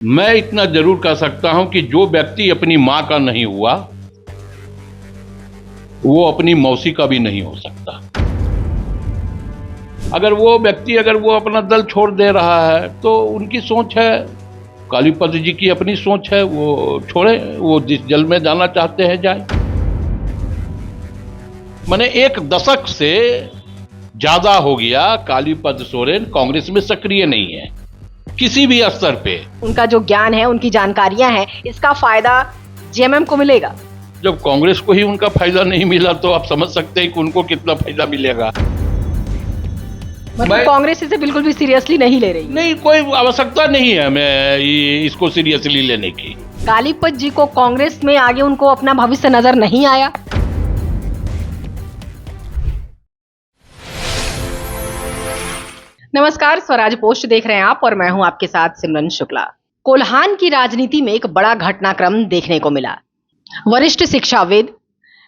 मैं इतना जरूर कह सकता हूं कि जो व्यक्ति अपनी मां का नहीं हुआ वो अपनी मौसी का भी नहीं हो सकता। अगर वो व्यक्ति वो अपना दल छोड़ दे रहा है तो उनकी सोच है, कालीपद जी की अपनी सोच है, वो छोड़े, वो जिस जल में जाना चाहते हैं जाए। मैंने 1 दशक से ज्यादा हो गया कालीपद सोरेन कांग्रेस में सक्रिय नहीं है किसी भी स्तर पे। उनका जो ज्ञान है, उनकी जानकारियां हैं, इसका फायदा जेएमएम को मिलेगा। जब कांग्रेस को ही उनका फायदा नहीं मिला तो आप समझ सकते हैं कि उनको कितना फायदा मिलेगा। मतलब कांग्रेस इसे बिल्कुल भी सीरियसली नहीं ले रही। नहीं, कोई आवश्यकता नहीं है हमें इसको सीरियसली लेने की। कालीपद जी को कांग्रेस में आगे उनको अपना भविष्य नजर नहीं आया। नमस्कार, स्वराज पोस्ट देख रहे हैं आप और मैं हूं आपके साथ सिमरन शुक्ला। कोल्हान की राजनीति में एक बड़ा घटनाक्रम देखने को मिला। वरिष्ठ शिक्षाविद,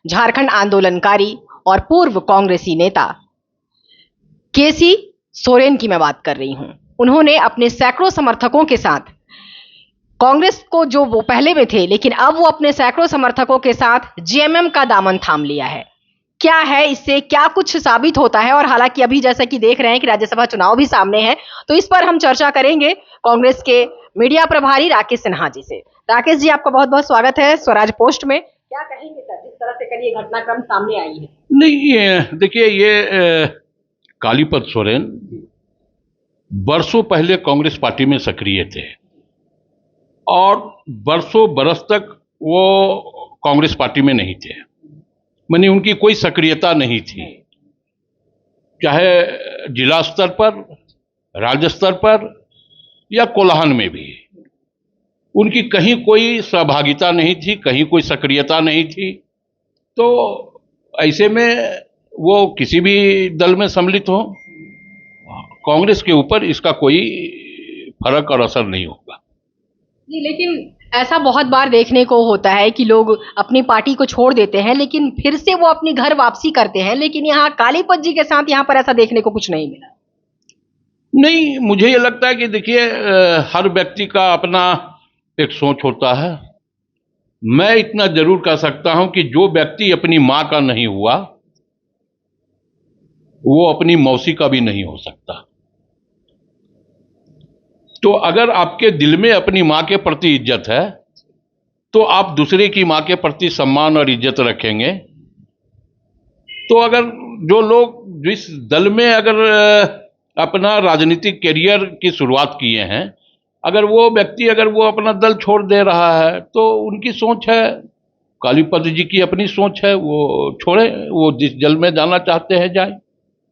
झारखंड आंदोलनकारी और पूर्व कांग्रेसी नेता केसी सोरेन की मैं बात कर रही हूं। उन्होंने अपने सैकड़ों समर्थकों के साथ कांग्रेस को, जो वो पहले में थे, लेकिन अब वो अपने सैकड़ों समर्थकों के साथ जेएमएम का दामन थाम लिया है। क्या है इससे, क्या कुछ साबित होता है? और हालांकि अभी जैसा कि देख रहे हैं कि राज्यसभा चुनाव भी सामने है, तो इस पर हम चर्चा करेंगे कांग्रेस के मीडिया प्रभारी राकेश सिन्हा जी से। राकेश जी, आपका बहुत बहुत स्वागत है स्वराज पोस्ट में। क्या कहेंगे सर, जिस तरह से कल ये घटनाक्रम सामने आई है? नहीं, देखिए, ये कालीपद सोरेन बरसों पहले कांग्रेस पार्टी में सक्रिय थे और बरसों बरस तक वो कांग्रेस पार्टी में नहीं थे। माने उनकी कोई सक्रियता नहीं थी, चाहे जिला स्तर पर, राज्य स्तर पर या कोल्हान में भी उनकी कहीं कोई सहभागिता नहीं थी, कहीं कोई सक्रियता नहीं थी। तो ऐसे में वो किसी भी दल में सम्मिलित हो, कांग्रेस के ऊपर इसका कोई फर्क और असर नहीं होगा। जी, लेकिन ऐसा बहुत बार देखने को होता है कि लोग अपनी पार्टी को छोड़ देते हैं लेकिन फिर से वो अपनी घर वापसी करते हैं, लेकिन यहाँ कालीपद जी के साथ यहाँ पर ऐसा देखने को कुछ नहीं मिला। नहीं, मुझे ये लगता है कि देखिए, हर व्यक्ति का अपना एक सोच होता है। मैं इतना जरूर कह सकता हूं कि जो व्यक्ति अपनी मां का नहीं हुआ वो अपनी मौसी का भी नहीं हो सकता। तो अगर आपके दिल में अपनी मां के प्रति इज्जत है तो आप दूसरे की मां के प्रति सम्मान और इज्जत रखेंगे। तो अगर जो लोग जिस दल में अपना राजनीतिक कैरियर की शुरुआत किए हैं, अगर वो व्यक्ति वो अपना दल छोड़ दे रहा है तो उनकी सोच है, कालीपद जी की अपनी सोच है, वो छोड़े, वो जिस जल में जाना चाहते हैं जाए।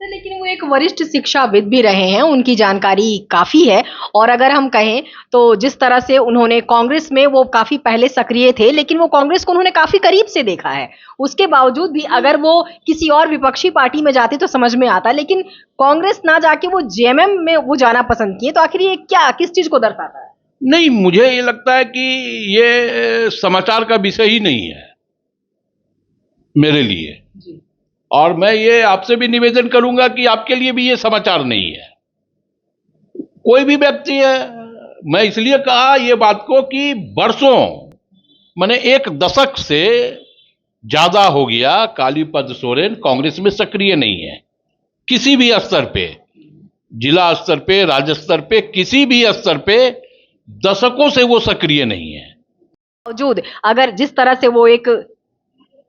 लेकिन वो एक वरिष्ठ शिक्षाविद भी रहे हैं, उनकी जानकारी काफी है। और अगर हम कहें तो जिस तरह से उन्होंने कांग्रेस में, वो काफी पहले सक्रिय थे लेकिन वो कांग्रेस को उन्होंने काफी करीब से देखा है। उसके बावजूद भी अगर वो किसी और विपक्षी पार्टी में जाते तो समझ में आता, लेकिन कांग्रेस ना जाके वो जेएमएम में वो जाना पसंद किए। तो आखिर ये क्या, किस चीज को दर्शाता है? नहीं, मुझे ये लगता है कि ये समाचार का विषय ही नहीं है मेरे लिए जी। और मैं ये आपसे भी निवेदन करूंगा कि आपके लिए भी ये समाचार नहीं है। कोई भी व्यक्ति है, मैं इसलिए कहा ये बात को कि बरसों, माने 1 दशक से ज्यादा हो गया कालीपद सोरेन कांग्रेस में सक्रिय नहीं है किसी भी स्तर पे, जिला स्तर पे, राज्य स्तर पे, किसी भी स्तर पे दशकों से वो सक्रिय नहीं है। बावजूद अगर जिस तरह से वो एक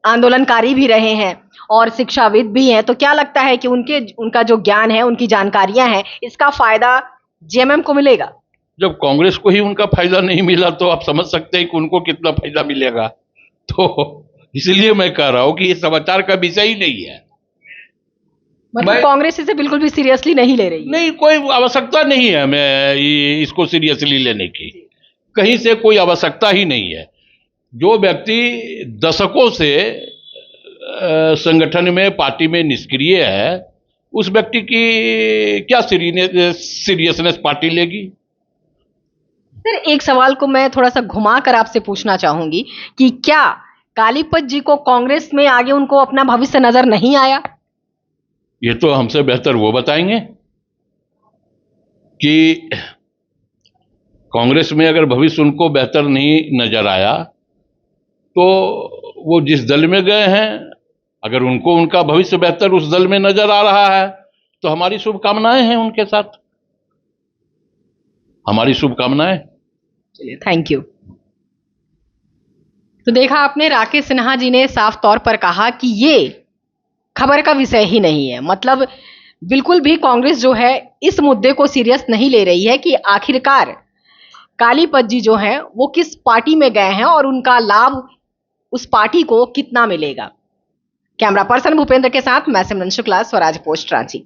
आंदोलनकारी भी रहे हैं और शिक्षाविद भी हैं, तो क्या लगता है कि उनका जो ज्ञान है, उनकी जानकारियां हैं, इसका फायदा जेएमएम को मिलेगा? जब कांग्रेस को ही उनका फायदा नहीं मिला तो आप समझ सकते हैं कि उनको कितना फायदा मिलेगा। तो इसलिए मैं कह रहा हूं कि ये समाचार का विषय ही नहीं है। मतलब कांग्रेस इसे बिल्कुल भी सीरियसली नहीं ले रही। नहीं, कोई आवश्यकता नहीं है हमें इसको सीरियसली लेने की, कहीं से कोई आवश्यकता ही नहीं है। जो व्यक्ति दशकों से संगठन में, पार्टी में निष्क्रिय है, उस व्यक्ति की क्या सीरियसनेस पार्टी लेगी? सर, एक सवाल को मैं थोड़ा सा घुमा कर आपसे पूछना चाहूंगी कि क्या कालीपद जी को कांग्रेस में आगे उनको अपना भविष्य नजर नहीं आया? ये तो हमसे बेहतर वो बताएंगे कि कांग्रेस में अगर भविष्य उनको बेहतर नहीं नजर आया तो वो जिस दल में गए हैं, अगर उनको उनका भविष्य बेहतर उस दल में नजर आ रहा है तो हमारी शुभकामनाएं हैं उनके साथ, हमारी शुभकामनाएं। चलिए, थैंक यू। तो देखा आपने, राकेश सिन्हा जी ने साफ तौर पर कहा कि ये खबर का विषय ही नहीं है। मतलब बिल्कुल भी कांग्रेस जो है इस मुद्दे को सीरियस नहीं ले रही है कि आखिरकार कालीपत जी जो हैं वो किस पार्टी में गए हैं और उनका लाभ उस पार्टी को कितना मिलेगा। कैमरा पर्सन भूपेंद्र के साथ मैं सिमरन शुक्ला, स्वराज पोस्ट, रांची।